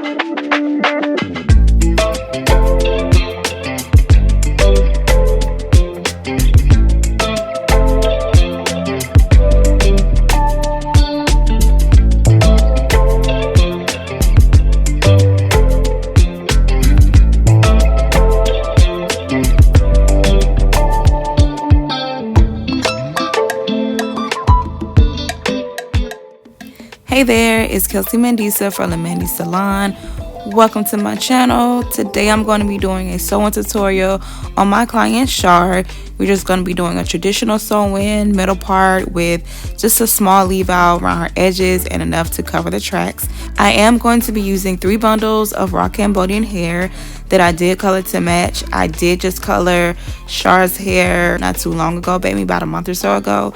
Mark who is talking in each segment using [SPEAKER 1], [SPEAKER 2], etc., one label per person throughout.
[SPEAKER 1] Hey there, it's Lemandi from Lemandi Salon. Welcome to my channel. Today I'm going to be doing a sewing tutorial on my client Jharee. We're just going to be doing a traditional sew-in middle part with just a small leave out around her edges and enough to cover the tracks. I am going to be using 3 bundles of raw Cambodian hair that I did color to match. I did just color Jharee's hair not too long ago, maybe about a month or so ago.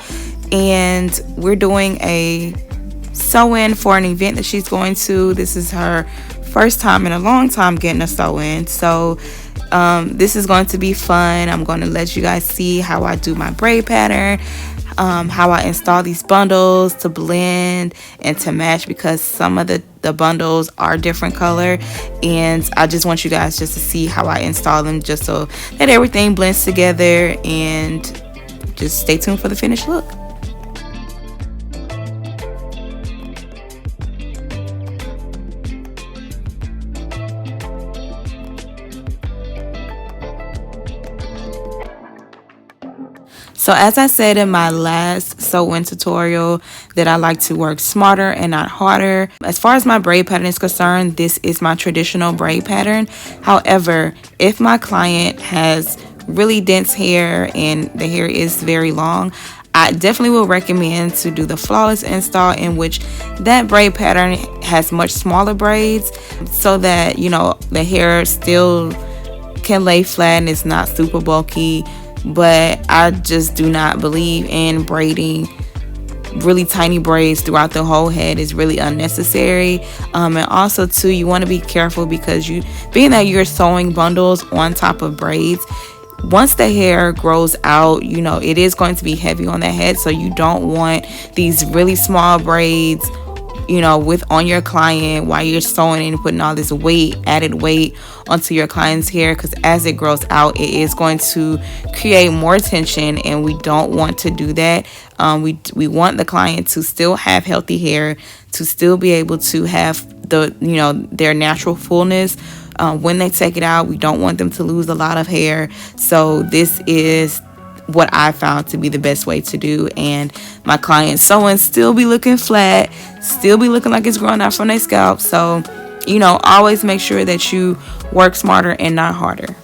[SPEAKER 1] And we're doing a sew-in for an event that she's going to. This is her first time in a long time getting a sew-in, so this is going to be fun. I'm going to let you guys see how I do my braid pattern, how I install these bundles to blend and to match, because some of the bundles are different color, and I just want you guys just to see how I install them, just so that everything blends together. And just stay tuned for the finished look. So as I said in my last sew-in tutorial, that I like to work smarter and not harder. As far as my braid pattern is concerned, this is my traditional braid pattern. However, if my client has really dense hair and the hair is very long, I definitely will recommend to do the flawless install, in which that braid pattern has much smaller braids, so that, you know, the hair still can lay flat and it's not super bulky. But I just do not believe in braiding really tiny braids throughout the whole head. Is really unnecessary. And also too, you want to be careful, because being that you're sewing bundles on top of braids, once the hair grows out, you know, it is going to be heavy on the head. So you don't want these really small braids, you know, on your client while you're sewing and putting all this added weight onto your client's hair, because as it grows out, it is going to create more tension, and we don't want to do that. We want the client to still have healthy hair, to still be able to have their natural fullness. When they take it out, we don't want them to lose a lot of hair. So this is what I found to be the best way to do, and my clients sewing still be looking flat, still be looking like it's growing out from their scalp. So, you know, always make sure that you work smarter and not harder.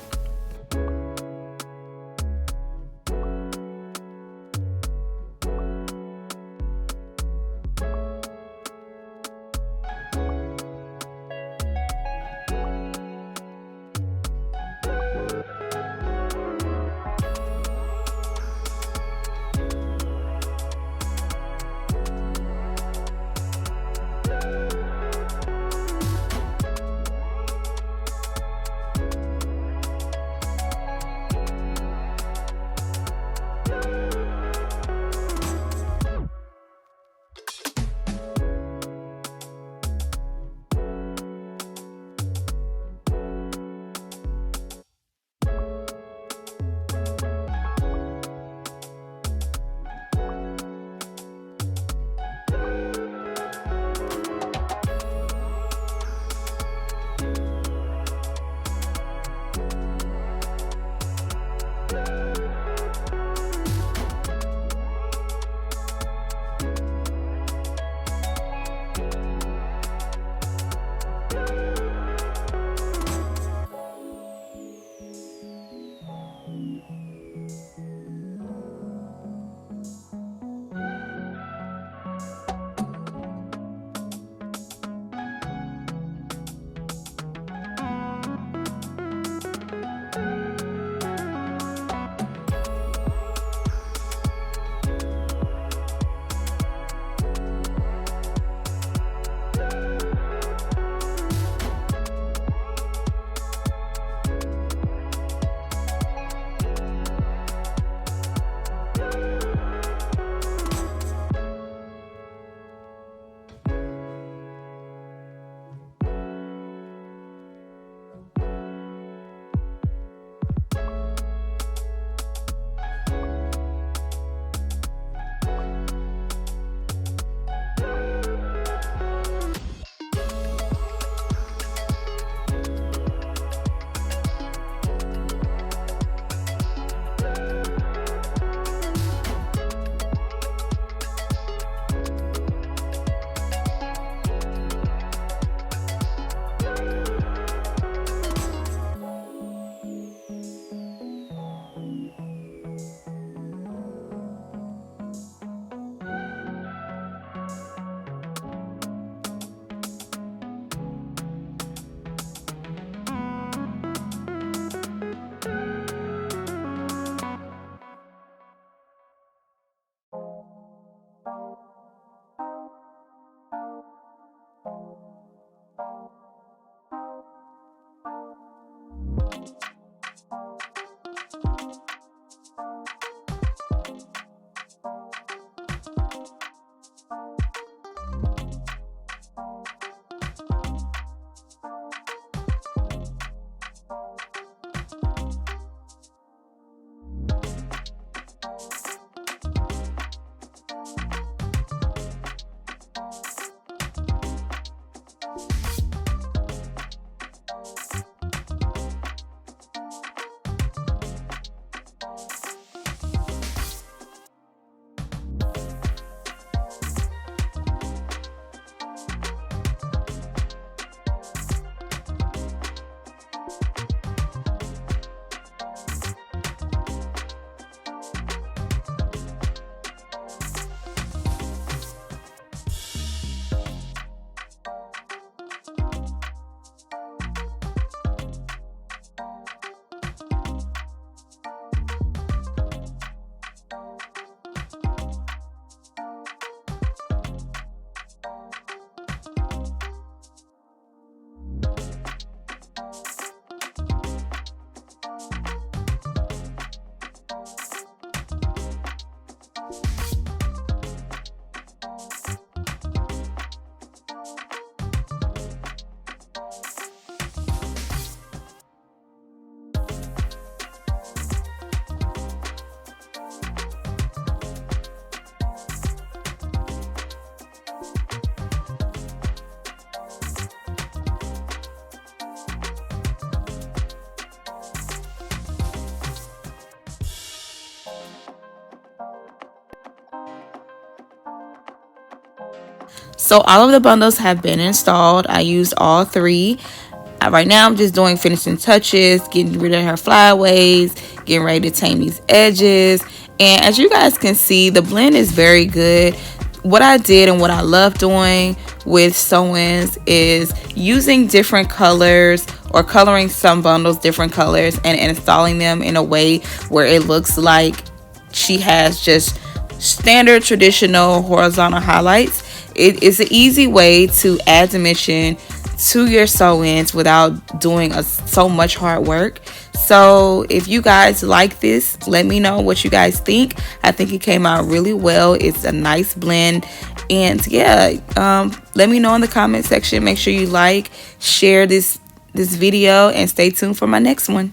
[SPEAKER 1] So all of the bundles have been installed. I used all 3. Right now I'm just doing finishing touches, getting rid of her flyaways, getting ready to tame these edges. And as you guys can see, the blend is very good. What I did and what I love doing with sew-ins is using different colors or coloring some bundles different colors and installing them in a way where it looks like she has just standard traditional horizontal highlights. It is an easy way to add dimension to your sew-ins without doing so much hard work. So if you guys like this, let me know what you guys think. I think it came out really well. It's a nice blend. And yeah, let me know in the comment section. Make sure you like, share this video, and stay tuned for my next one.